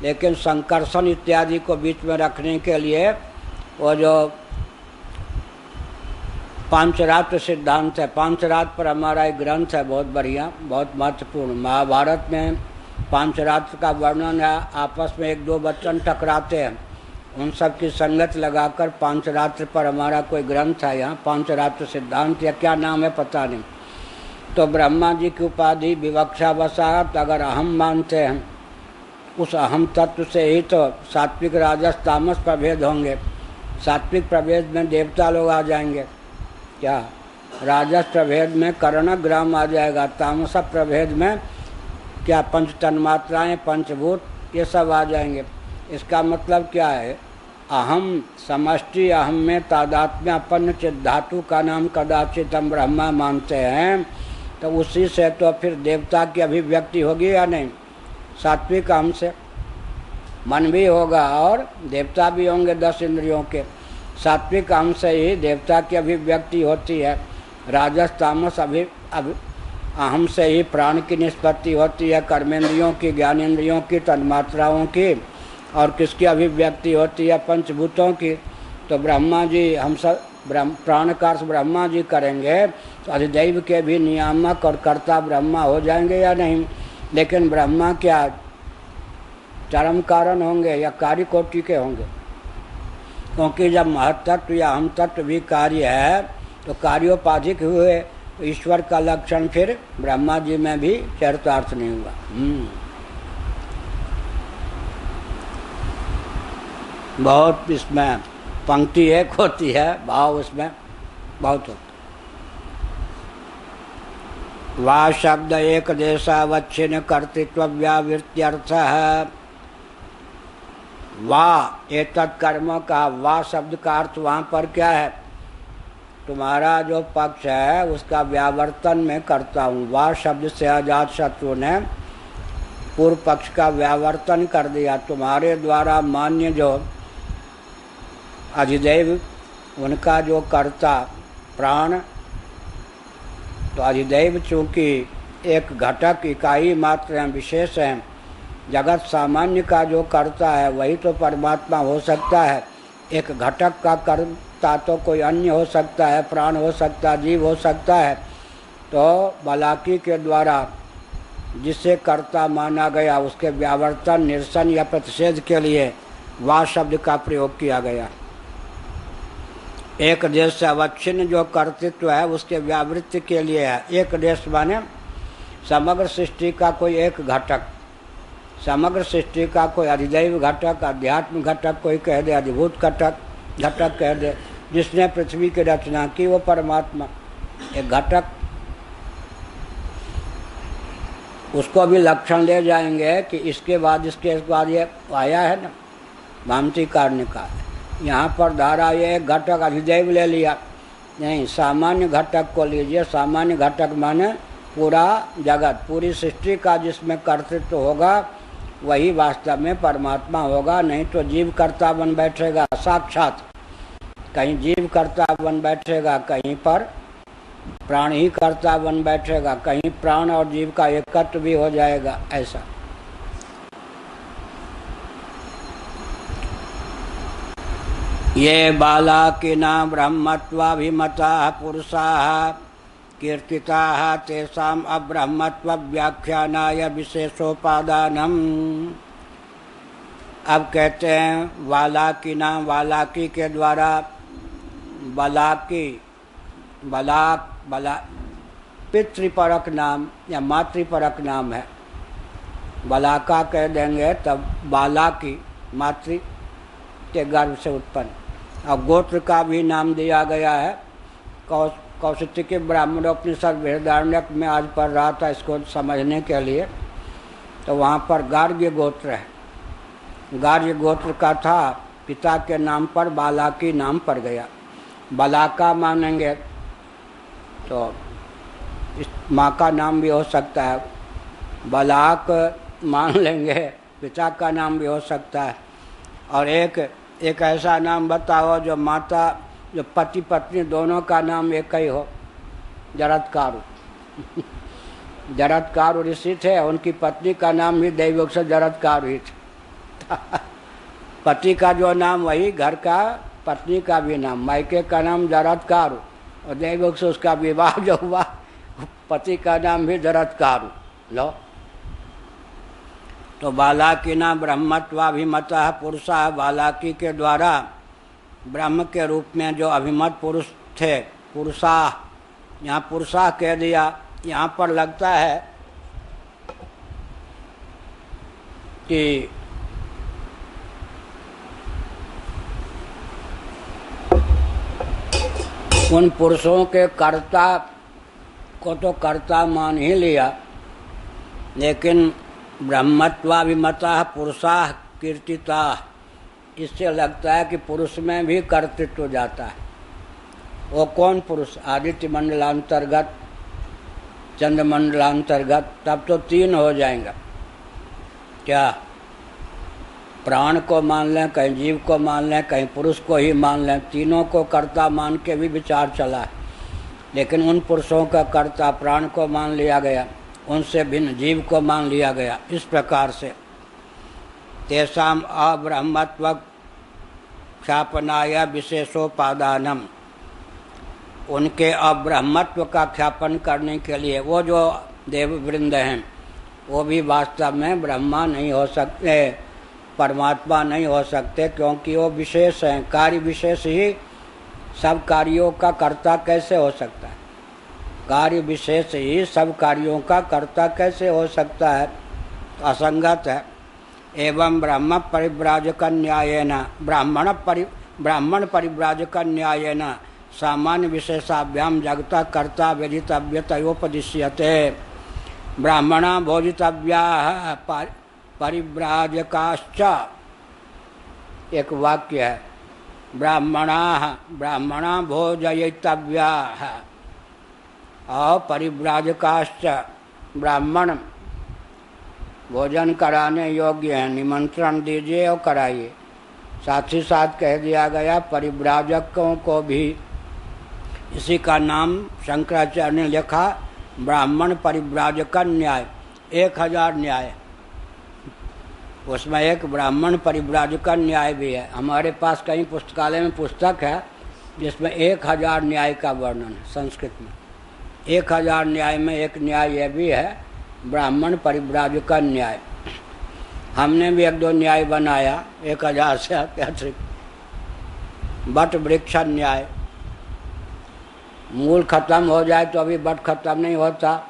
लेकिन संकर्षण इत्यादि को बीच में रखने के लिए वो जो पांचरात्र सिद्धांत है, पांचरात्र पर हमारा एक ग्रंथ है बहुत बढ़िया, बहुत महत्वपूर्ण। महाभारत में पांचरात्र का वर्णन है, आपस में एक दो वचन टकराते हैं, उन सब की संगत लगाकर पांचरात्र पर हमारा कोई ग्रंथ है यहाँ, पांचरात्र सिद्धांत या क्या नाम है पता नहीं। तो ब्रह्मा जी की उपाधि विवक्षा वसाहत अगर अहम मानते हैं, उस अहम तत्व से ही तो सात्विक राजस तामस प्रभेद होंगे। सात्विक प्रभेद में देवता लोग आ जाएंगे, क्या राजस प्रभेद में कर्णग्राम आ जाएगा, तामस प्रभेद में क्या पंच तन्मात्राएं पंचभूत ये सब आ जाएंगे। इसका मतलब क्या है, अहम समष्टि अहम में तादात्म्यपन्न चित धातु का नाम कदाचित हम ब्रह्मा मानते हैं, तो उसी से तो फिर देवता की अभिव्यक्ति होगी या नहीं। सात्विक अहम से मन भी होगा और देवता भी होंगे 10 इंद्रियों के। सात्विक अहम से ही देवता की अभिव्यक्ति होती है। राजस तामस अहम से ही प्राण की निष्पत्ति होती है, कर्मेंद्रियों की, ज्ञानेंद्रियों की, तन्मात्राओं की, और किसकी अभिव्यक्ति होती है, पंचभूतों की। तो ब्रह्मा जी हम सब प्राण का अर्थ ब्रह्मा जी करेंगे तो अधिदैव के भी नियामक और कर्ता ब्रह्मा हो जाएंगे या नहीं। लेकिन ब्रह्मा क्या चरम कारण होंगे या कार्य कोटि के होंगे, क्योंकि जब महत्तत्व या अहम तत्व भी कार्य है तो कार्योपाधिक हुए, तो ईश्वर का लक्षण फिर ब्रह्मा जी में भी चरितार्थ नहीं हुआ। बहुत इसमें पंक्ति एक होती है, भाव उसमें बहुत होता। वा शब्द एक देशावच्छिन्न कर्तृत्व व्यावृत्त्यर्थ है। वा एतत् कर्म का वा शब्द का अर्थ वहाँ पर क्या है, तुम्हारा जो पक्ष है उसका व्यावर्तन मैं करता हूँ। वा शब्द से अजात शत्रु ने पूर्व पक्ष का व्यावर्तन कर दिया। तुम्हारे द्वारा मान्य जो अधिदैव, उनका जो कर्ता प्राण, तो अधिदैव चूँकि एक घटक इकाई मात्र हैं, विशेष हैं, जगत सामान्य का जो कर्ता है वही तो परमात्मा हो सकता है। एक घटक का कर्ता तो कोई अन्य हो सकता है, प्राण हो सकता है, जीव हो सकता है। तो बलाकी के द्वारा जिसे कर्ता माना गया उसके व्यावर्तन, निरसन या प्रतिषेध के लिए वा शब्द का प्रयोग किया गया। एक देश से अवच्छिन्न जो कर्तृत्व है उसके व्यावृत्ति के लिए है। एक देश माने समग्र सृष्टि का कोई एक घटक, समग्र सृष्टि का कोई अधिदैव घटक, अध्यात्म घटक कोई कह दे, अधिभूत घटक कह दे। जिसने पृथ्वी की रचना की वो परमात्मा एक घटक, उसको भी लक्षण ले जाएंगे कि इसके बाद ये आया है ना, भामती कारण का। यहाँ पर धारा ये एक घटक अधिदैव ले लिया, नहीं सामान्य घटक को लीजिए। सामान्य घटक माने पूरा जगत, पूरी सृष्टि का जिसमें कर्तृत्व होगा वही वास्तव में परमात्मा होगा। नहीं तो जीव कर्ता बन बैठेगा साक्षात, कहीं जीव कर्ता बन बैठेगा, कहीं पर प्राण ही कर्ता बन बैठेगा, कहीं प्राण और जीव का एकत्व भी हो जाएगा। ऐसा ये बालाकिना ब्रह्मत्वाभिमता पुरुषा कीर्तिता तेषाम अब्रह्मत्व व्याख्यानाय विशेषोपादानम। अब कहते हैं वालाकिना, वालाकी के द्वारा बलाकी, बला पितृपरक नाम या मातृपरक नाम है। बलाका कह देंगे तब बालाकी मातृ के गर्भ से उत्पन्न। और गोत्र का भी नाम दिया गया है, कौशिकी ब्राह्मणोपनिषद बृहदारण्यक में आज पढ़ रहा था इसको समझने के लिए, तो वहाँ पर गार्ग्य गोत्र है। गार्ग्य गोत्र का था, पिता के नाम पर बालाकी नाम पड़ गया। बालाका मानेंगे तो इस माँ का नाम भी हो सकता है, बालाक मान लेंगे पिता का नाम भी हो सकता है। और एक ऐसा नाम बताओ जो माता, जो पति पत्नी दोनों का नाम एक ही हो। जरत्कारु जरत्कारु ऋषि थे, उनकी पत्नी का नाम भी दैवयोग से जरत्कारु ही था। पति का जो नाम वही घर का, पत्नी का भी नाम, मायके का नाम जरत्कारु, और दैवयोग से उसका विवाह जो हुआ पति का नाम भी जरत्कारु। लो तो बालाकी ना ब्रह्मत्वाभिमतः पुरुषा, बालाकी के द्वारा ब्रह्म के रूप में जो अभिमत पुरुष थे, पुरुषा, यहाँ पुरुषा कह दिया। यहाँ पर लगता है कि उन पुरुषों के कर्ता को तो कर्ता मान ही लिया, लेकिन ब्रह्मत्वाभिमता पुरुषा कीर्तिता, इससे लगता है कि पुरुष में भी कर्तृत्व जाता है। वो कौन पुरुष? आदित्य मंडलांतर्गत, चंद्र मंडलांतर्गत, तब तो तीन हो जाएंगे। क्या प्राण को मान लें, कहीं जीव को मान लें, कहीं पुरुष को ही मान लें, तीनों को कर्ता मान के भी विचार चला है। लेकिन उन पुरुषों का कर्ता प्राण को मान लिया गया, उनसे भिन्न जीव को मान लिया गया। इस प्रकार से तेषाम अब्रह्मत्व ख्यापनाय विशेषोपादानम, उनके अब्रह्मत्व का ख्यापन करने के लिए वो जो देववृंद हैं वो भी वास्तव में ब्रह्मा नहीं हो सकते, परमात्मा नहीं हो सकते, क्योंकि वो विशेष हैं। कार्य विशेष ही सब कार्यों का कर्ता कैसे हो सकता है? कार्य विशेष ही सब कार्यों का कर्ता कैसे हो सकता है? तो असंगत है। एवं ब्रह्म परिव्राजक न्यायेन, ब्राह्मण परिव्राजक न्यायेन सामान्य विशेषाभ्याम जगता कर्ता विदितव्यतयोपदिश्यते। ब्राह्मणा भोजितव्याः परिव्राजकाश्च, एक वाक्य है, ब्राह्मणा भोजयितव्याः और परिव्राजकाश्च, ब्राह्मण भोजन कराने योग्य हैं, निमंत्रण दीजिए और कराइए। साथ ही साथ कह दिया गया परिव्राजकों को भी, इसी का नाम शंकराचार्य ने लिखा ब्राह्मण परिव्राजक न्याय, 1000 न्याय, उसमें एक ब्राह्मण परिव्राजक न्याय भी है। हमारे पास कहीं पुस्तकालय में पुस्तक है जिसमें 1000 न्याय का वर्णन है संस्कृत में। 1000 न्याय में एक न्याय यह भी है ब्राह्मण परिव्राजक न्याय। हमने भी 1-2 न्याय बनाया 1000 से अतिरिक्त। बट वृक्ष न्याय, मूल खत्म हो जाए तो अभी बट खत्म नहीं होता,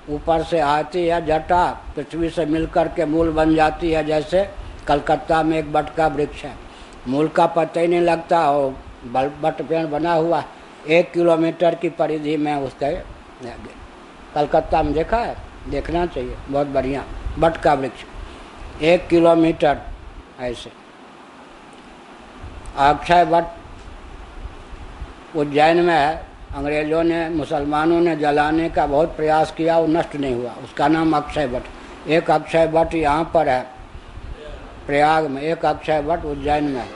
ऊपर से आती है जटा, पृथ्वी से मिलकर के मूल बन जाती है। जैसे कलकत्ता में एक बट का वृक्ष है, मूल का पता ही नहीं लगता और बट पेड़ बना हुआ 1 किलोमीटर की परिधि में उसके। कलकत्ता में देखा है, देखना चाहिए, बहुत बढ़िया बट का वृक्ष, 1 किलोमीटर ऐसे। अक्षय वट उज्जैन में है, अंग्रेजों ने, मुसलमानों ने जलाने का बहुत प्रयास किया, वो नष्ट नहीं हुआ, उसका नाम अक्षय वट। एक अक्षय वट यहाँ पर है प्रयाग में, एक अक्षय वट उज्जैन में है।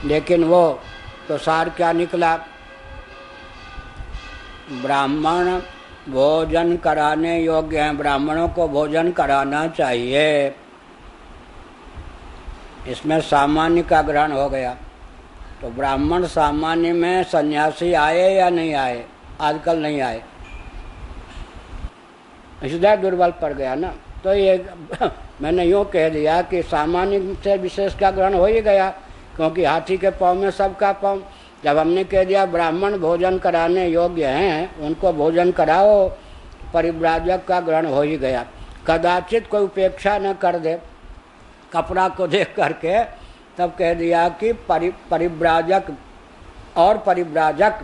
लेकिन वो तो सार क्या निकला, ब्राह्मण भोजन कराने योग्य हैं, ब्राह्मणों को भोजन कराना चाहिए। इसमें सामान्य का ग्रहण हो गया। तो ब्राह्मण सामान्य में सन्यासी आए या नहीं आए? आजकल नहीं आए, इसलिए दुर्बल पड़ गया ना। तो ये मैंने यूँ कह दिया कि सामान्य से विशेष का ग्रहण हो ही गया, क्योंकि हाथी के पाँव में सबका पाँव। जब हमने कह दिया ब्राह्मण भोजन कराने योग्य हैं, उनको भोजन कराओ, परिव्राजक का ग्रहण हो ही गया। कदाचित कोई उपेक्षा न कर दे कपड़ा को देख करके, तब कह दिया कि परिव्राजक और परिव्राजक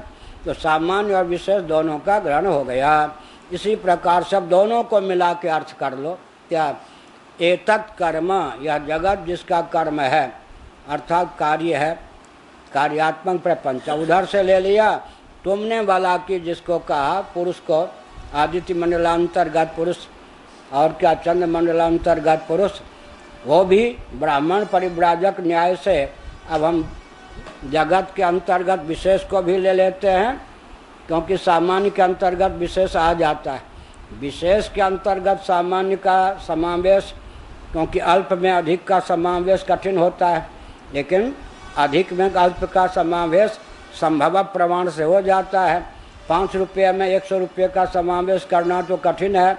तो सामान्य और विशेष दोनों का ग्रहण हो गया। इसी प्रकार सब दोनों को मिला के अर्थ कर लो। क्या? एतत् कर्म, यह जगत जिसका कर्म है अर्थात कार्य है, कार्यात्मक प्रपंच। उधर से ले लिया तुमने वाला की, जिसको कहा पुरुष को, आदित्य मंडलांतर्गत पुरुष और क्या चंद्र मंडलांतर्गत पुरुष, वो भी ब्राह्मण परिव्राजक न्याय से अब हम जगत के अंतर्गत विशेष को भी ले लेते हैं, क्योंकि सामान्य के अंतर्गत विशेष आ जाता है। विशेष के अंतर्गत सामान्य का समावेश, क्योंकि अल्प में अधिक का समावेश कठिन होता है, लेकिन अधिक में अल्प का समावेश संभव प्रमाण से हो जाता है। 5 रुपये में 100 रुपये का समावेश करना तो कठिन है,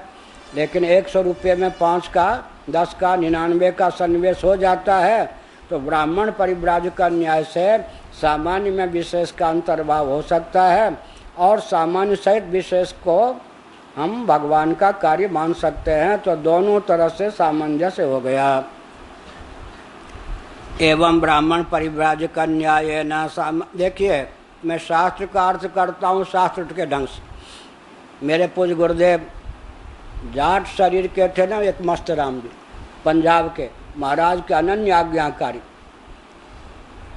लेकिन 100 रुपये में 5 का, 10 का, 99 का सन्निवेश हो जाता है। तो ब्राह्मण परिव्राजक न्याय से सामान्य में विशेष का अंतर्भाव हो सकता है, और सामान्य सहित विशेष को हम भगवान का कार्य मान सकते हैं। तो दोनों तरह से सामंजस्य हो गया। एवं ब्राह्मण परिव्राजक न्याय न, देखिए मैं शास्त्र का अर्थ करता हूँ शास्त्र के ढंग से। मेरे पूज्य गुरुदेव जाट शरीर के थे ना, एक मस्त राम जी, पंजाब के, महाराज के अनन्य आज्ञाकारी।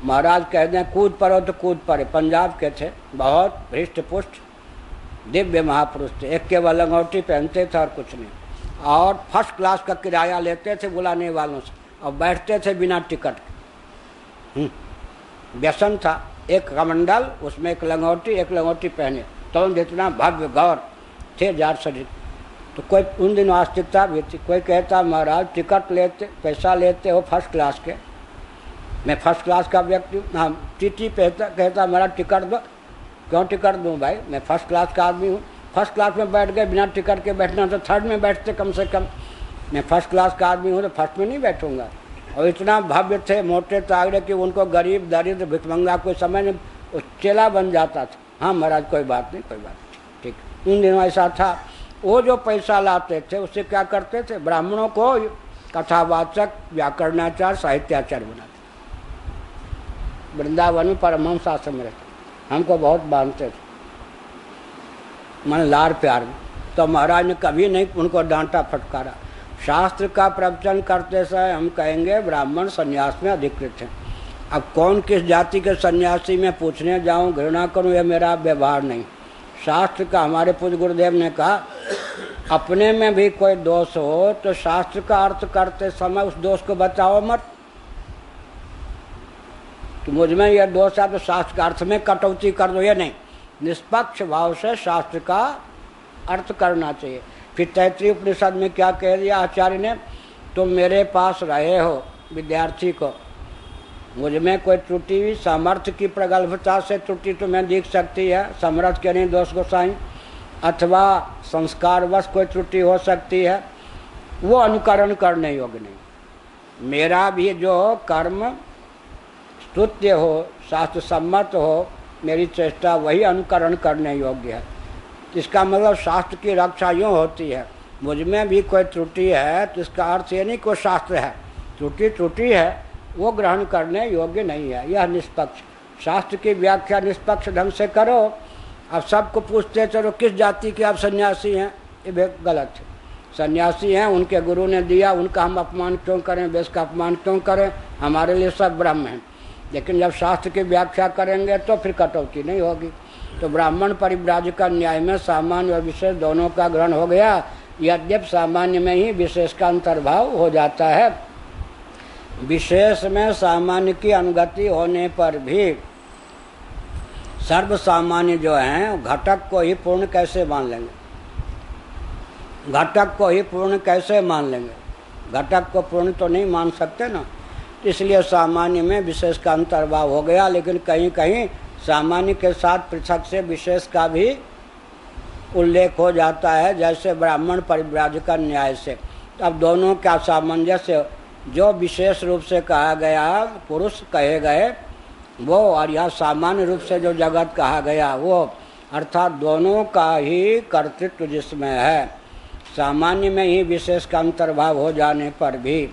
महाराज कहते हैं कूद पड़ो तो कूद पड़े। पंजाब के थे, बहुत हृष्ट पुष्ट दिव्य महापुरुष थे। एक केवल लंगोटी पहनते थे और कुछ नहीं, और फर्स्ट क्लास का किराया लेते थे बुलाने वालों से, और बैठते थे बिना टिकट के। व्यसन था, एक कमंडल, उसमें एक लंगोटी पहने, तो जितना भव्य गौर थे जाट शरीर। तो कोई उन दिनों आस्तिकता भी थी। कोई कहता महाराज टिकट लेते, पैसा लेते हो फर्स्ट क्लास के, मैं फर्स्ट क्लास का व्यक्ति हूँ। हाँ, टीटी कहता मेरा टिकट दो। क्यों टिकट दूँ भाई, मैं फर्स्ट क्लास का आदमी हूँ। फर्स्ट क्लास में बैठ गए, बिना टिकट के बैठना तो थर्ड में बैठते कम से कम। मैं फर्स्ट क्लास का आदमी हूँ तो फर्स्ट में नहीं बैठूंगा। और इतना भव्य थे, मोटे तागड़े कि उनको गरीब दरिद्र भिखमंगा कोई समय नहीं, चेला बन जाता था। हाँ महाराज कोई बात नहीं, कोई बात नहीं, ठीक। उन दिनों ऐसा था। वो जो पैसा लाते थे उससे क्या करते थे, ब्राह्मणों को कथावाचक, व्याकरणाचार्य, साहित्याचार्य बनाते। वृंदावन में परमहंस आश्रम में रहते, हमको बहुत बांधते थे, मन लाड़ प्यार में। तो महाराज ने कभी नहीं उनको डांटा फटकारा। शास्त्र का प्रवचन करते समय हम कहेंगे ब्राह्मण संन्यास में अधिकृत हैं। अब कौन किस जाति के सन्यासी में पूछने जाऊं, घृणा करूं, यह मेरा व्यवहार नहीं। शास्त्र का, हमारे पूज्य गुरुदेव ने कहा अपने में भी कोई दोष हो तो शास्त्र का अर्थ करते समय उस दोष को बचाओ मत कि मुझ में यह दोष है तो शास्त्र का अर्थ में कटौती कर दो, ये नहीं। निष्पक्ष भाव से शास्त्र का अर्थ करना चाहिए। फिर तैत्रीय उपनिषद में क्या कह दिया आचार्य ने, तुम मेरे पास रहे हो विद्यार्थी को, मुझ में कोई त्रुटि, सामर्थ्य की प्रगल्भता से त्रुटि तुम्हें दिख सकती है, समर्थ के नहीं दोष गोसाई, अथवा संस्कारवश कोई त्रुटि हो सकती है, वो अनुकरण करने योग्य नहीं। मेरा भी जो कर्म स्तुत्य हो, शास्त्र सम्मत हो, मेरी चेष्टा वही अनुकरण करने योग्य है। इसका मतलब शास्त्र की रक्षा यूँ होती है, मुझ में भी कोई त्रुटि है तो इसका अर्थ ये नहीं कोई शास्त्र है, त्रुटि है वो ग्रहण करने योग्य नहीं है। यह निष्पक्ष, शास्त्र की व्याख्या निष्पक्ष ढंग से करो। अब सबको पूछते चलो किस जाति के आप सन्यासी हैं, ये गलत है। सन्यासी हैं, उनके गुरु ने दिया, उनका हम अपमान क्यों करें, वेश का अपमान क्यों करें, हमारे लिए सब ब्रह्म हैं। लेकिन जब शास्त्र की व्याख्या करेंगे तो फिर कटौती नहीं होगी। तो ब्राह्मण परिव्राजक न्याय में सामान्य और विशेष दोनों का ग्रहण हो गया, यद्यप सामान्य में ही विशेष का अंतर्भाव हो जाता है। विशेष में सामान्य की अनुगति होने पर भी सर्व सामान्य जो हैं घटक को ही पूर्ण कैसे मान लेंगे, घटक को ही पूर्ण कैसे मान लेंगे, घटक को पूर्ण तो नहीं मान सकते ना। इसलिए सामान्य में विशेष का अंतर्भाव हो गया, लेकिन कहीं कहीं सामान्य के साथ पृथक से विशेष का भी उल्लेख हो जाता है, जैसे ब्राह्मण परिव्राजक न्याय से। अब दोनों का सामंजस्य, जो विशेष रूप से कहा गया पुरुष कहे गए वो, और यह सामान्य रूप से जो जगत कहा गया वो, अर्थात दोनों का ही कर्तृत्व जिसमें है, सामान्य में ही विशेष का अंतर्भाव हो जाने पर भी।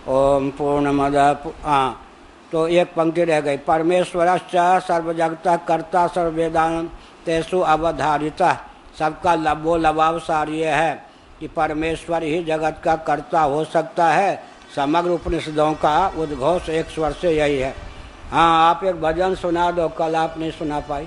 ओम पूर्णमद तो एक पंक्ति रह गई, परमेश्वरश्च सर्वजगतः कर्ता सर्ववेदान तेसु अवधारिता। सबका लबो लबाव सार ये है कि परमेश्वर ही जगत का कर्ता हो सकता है। समग्र उपनिषदों का उद्घोष एक स्वर से यही है। हाँ, आप एक भजन सुना दो, कल आप नहीं सुना पाई।